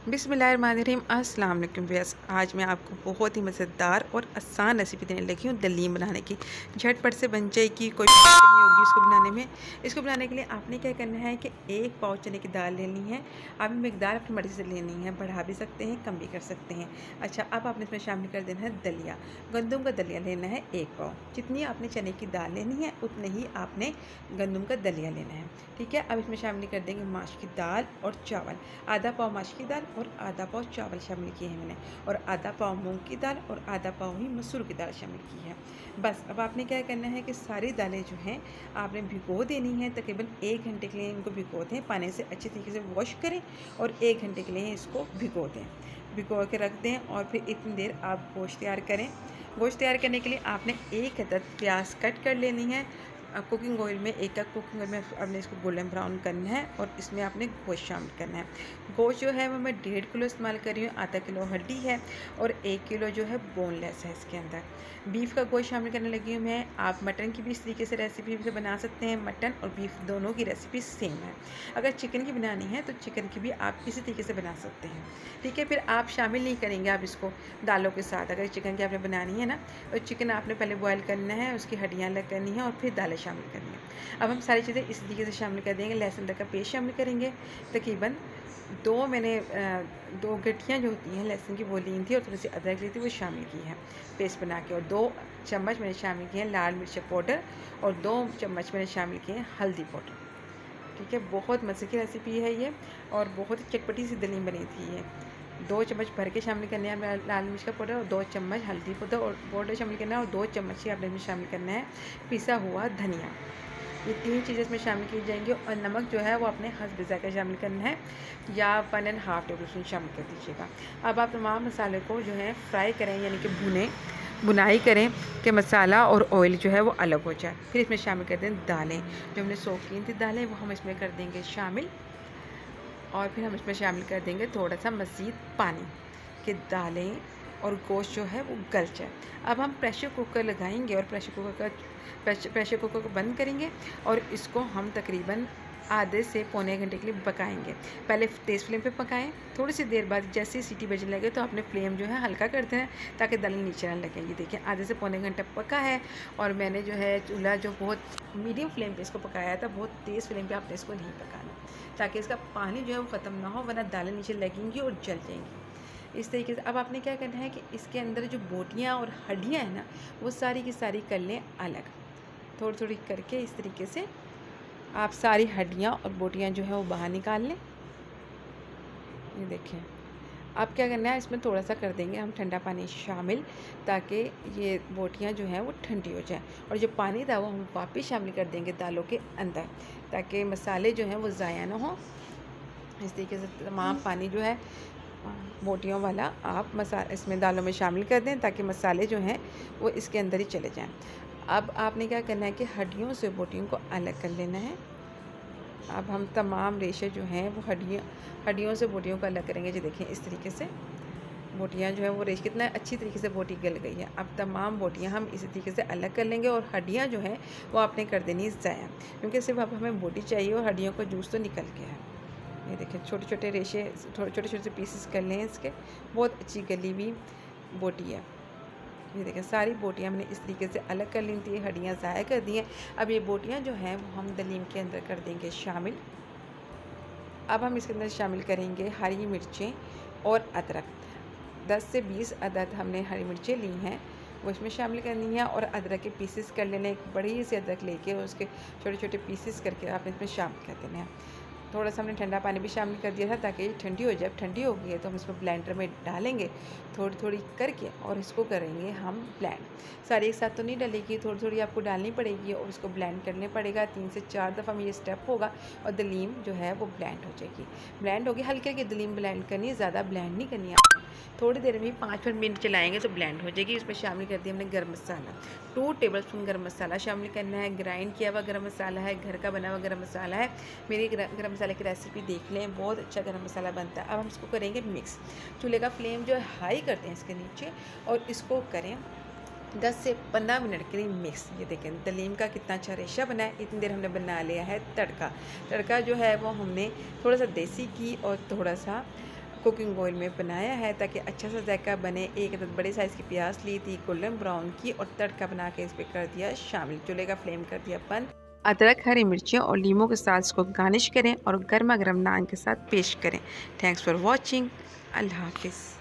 बिस्मिल्लाहिर्रहमानिर्रहीम। अस्सलाम वालेकुम व्यूअर्स। आज मैं आपको बहुत ही मज़ेदार और आसान रेसिपी देने लगी हूँ दलीम बनाने की। झटपट से बन जाएगी, कोई दिक्कत नहीं होगी इसको बनाने में। इसको बनाने के लिए आपने क्या करना है कि 1 पाव चने की दाल लेनी है। आप मकदार अपनी मर्ज़ी से लेनी है, बढ़ा भी सकते हैं, कम भी कर सकते हैं। अच्छा, अब आपने इसमें शामिल कर देना है दलिया। गंदम का दलिया लेना है 1 पाव। जितनी आपने चने की दाल लेनी है उतने ही आपने गंदम का दलिया लेना है। ठीक है, अब इसमें शामिल कर देंगे माश की दाल और चावल। आधा पाव माश की दाल और आधा पाव चावल शामिल किए हैं मैंने, और आधा पाव मूंग की दाल और आधा पाव ही मसूर की दाल शामिल की है। बस अब आपने क्या करना है कि सारी दालें जो हैं आपने भिगो देनी है। तकरीबन 1 घंटे के लिए इनको भिगो दें, पानी से अच्छी तरीके से वॉश करें और 1 घंटे के लिए इसको भिगो दें, भिगो के रख दें। और फिर इतनी देर आप गोश्त तैयार करें। गोश्त तैयार करने के लिए आपने 1 अदद प्याज कट कर लेनी है। कुकिंग ऑयल में 1 कप कुकिंग ऑयल में आपने इसको गोल्डन ब्राउन करना है और इसमें आपने गोश्त शामिल करना है। गोश्त जो है वो मैं 1.5 किलो इस्तेमाल कर रही हूँ। आधा किलो हड्डी है और 1 किलो जो है बोनलेस है इसके अंदर। बीफ का गोश्त शामिल करने लगी हूँ मैं। आप मटन की भी इस तरीके से रेसिपी से बना सकते हैं। मटन और बीफ दोनों की रेसिपी सेम है। अगर चिकन की बनानी है तो चिकन की भी आप इसी तरीके से बना सकते हैं। ठीक है, फिर आप शामिल नहीं करेंगे आप इसको दालों के साथ। अगर चिकन की आपने बनानी है ना, तो चिकन आपने पहले बॉयल करना है, उसकी हड्डियाँ अलग करनी है और फिर दालें शामिल करनी है। अब हम सारी चीज़ें इस तरीके से शामिल कर देंगे। लहसुन अदरक का पेस्ट शामिल करेंगे। तकरीबन 2 गठियाँ जो होती हैं लहसुन की वो ली थी और थोड़ी सी अदरक ली थी, वो शामिल की है पेस्ट बना के। और 2 चम्मच मैंने शामिल किए हैं लाल मिर्च पाउडर और 2 चम्मच मैंने शामिल किए हैं हल्दी पाउडर। ठीक है, बहुत मज़े की रेसिपी है ये और बहुत ही चटपटी सी दलीम बनी थी ये। 2 चम्मच भर के शामिल करने हैं लाल मिर्च का पाउडर और 2 चम्मच हल्दी पाउडर शामिल करना है और 2 चम्मच ही आपने इसमें शामिल करना है पिसा हुआ धनिया। ये 3 चीज़ें इसमें शामिल की जाएंगी। और नमक जो है वो अपने हस्ब ज़ायक़ा शामिल करना है या 1.5 टेबल स्पून शामिल कर दीजिएगा। अब आप तमाम मसाले को जो है फ्राई करें, यानी कि बुनाई करें कि मसाला और ऑयल जो है वो अलग हो जाए। फिर इसमें शामिल कर दें दालें जो हमने सोख की थी दालें, वो हम इसमें कर देंगे शामिल। और फिर हम इसमें शामिल कर देंगे थोड़ा सा मज़ीद पानी कि दालें और गोश्त जो है वो गल जाए। अब हम प्रेशर कुकर लगाएंगे और प्रेशर कुकर को बंद करेंगे और इसको हम तकरीबन आधे से पौने घंटे के लिए पकाएंगे। पहले तेज़ फ्लेम पे पकाएं। थोड़ी सी देर बाद जैसे ही सीटी बजने लगे तो अपने फ्लेम जो है हल्का कर दें ताकि दालें नीचे ना लगे। ये देखिए आधे से पौने घंटा पका है और मैंने जो है चूल्हा जो बहुत मीडियम फ्लेम पे इसको पकाया था, बहुत तेज़ फ्लेम पे आपने इसको नहीं पकाना ताकि इसका पानी जो है वो ख़त्म ना हो, वरना दालें नीचे लगेंगी और जल जाएंगी। इस तरीके से अब आपने क्या करना है कि इसके अंदर जो बोटियाँ और हड्डियाँ हैं ना, वो सारी की सारी कर लें अलग। थोड़ी थोड़ी करके इस तरीके से आप सारी हड्डियाँ और बोटियाँ जो हैं वो बाहर निकाल लें। ये देखें, अब क्या करना है, इसमें थोड़ा सा कर देंगे हम ठंडा पानी शामिल ताकि ये बोटियाँ जो हैं वो ठंडी हो जाएं। और जो पानी था वो हम वापस शामिल कर देंगे दालों के अंदर ताकि मसाले जो हैं वो ज़ाया ना हो। इस तरीके से तमाम पानी जो है बोटियों वाला आप इसमें दालों में शामिल कर दें ताकि मसाले जो हैं वो इसके अंदर ही चले जाएं। अब आपने क्या करना है कि हड्डियों से बोटियों को अलग कर लेना है। अब हम तमाम रेशे जो हैं वो हड्डियों से बोटियों को अलग करेंगे। जी देखें इस तरीके से बोटियाँ जो है वो रेश कितना अच्छी तरीके से बोटी गल गई है। अब तमाम बोटियाँ हम इसी तरीके से अलग कर लेंगे और हड्डियाँ जो हैं वो आपने कर देनी ज़ाया, क्योंकि सिर्फ अब हमें बोटी चाहिए और हड्डियों का जूस तो निकल गया है। ये देखें छोटे छोटे रेशे, छोटे छोटे पीसेस कर लें इसके। बहुत अच्छी गली हुई बोटी है। ये देखें सारी बोटियाँ मैंने इस तरीके से अलग कर ली थी, हड्डियाँ ज़ाया कर दी हैं। अब ये बोटियाँ जो हैं वो हम दलीम के अंदर कर देंगे शामिल। अब हम इसके अंदर शामिल करेंगे हरी मिर्चें और अदरक। 10 से 20 अदद हमने हरी मिर्चें ली हैं, वो इसमें शामिल करनी है। और अदरक के पीसेस कर लेने, एक बड़ी सी अदरक लेके उसके छोटे छोटे पीसेस करके आपने इसमें शामिल कर देना है। थोड़ा सा हमने ठंडा पानी भी शामिल कर दिया था ताकि ये ठंडी हो जाए। ठंडी हो गई है तो हम इसमें ब्लेंडर में डालेंगे थोड़ी थोड़ी करके और इसको करेंगे हम ब्लेंड। सारी एक साथ तो नहीं डलेगी, थोड़ी थोड़ी आपको डालनी पड़ेगी और इसको ब्लेंड करने पड़ेगा। 3 से 4 दफ़ा में ये स्टेप होगा और दलीम जो है वो ब्लेंड हो जाएगी। ब्लेंड होगी, हल्के हल्के दलीम ब्लेंड करनी है, ज़्यादा ब्लेंड नहीं करनी आपने। थोड़ी देर में 5 मिनट चलाएँगे तो ब्लेंड हो जाएगी। इसमें शामिल कर दिया हमने गर्म मसाला, 2 टेबल स्पून गर्म मसाला शामिल करना है। ग्राइंड किया हुआ गर्म मसाला है, घर का बना हुआ गर्म मसाला है। मेरी गर्म मसाले की रेसिपी देख लें, बहुत अच्छा गर्म मसाला बनता है। अब हम इसको करेंगे मिक्स। चूल्हे का फ्लेम जो है हाई करते हैं इसके नीचे और इसको करें 10 से 15 मिनट के लिए मिक्स। ये देखें दलीम का कितना अच्छा रेशा बना है। इतनी देर हमने बना लिया है तड़का। तड़का जो है वो हमने थोड़ा सा देसी घी और थोड़ा सा कुकिंग ऑयल में बनाया है ताकि अच्छा सा जायका बने। एक अदद बड़े साइज़ की प्याज ली थी, गोल्डन ब्राउन की, और तड़का बना के इस पर कर दिया शामिल। चूल्हे का फ्लेम कर दिया बंद। अदरक, हरी मिर्चियों और लीमू के साथ इसको गार्निश करें और गर्मा गर्म नान के साथ पेश करें। Thanks for watching. अल्लाह हाफिज़।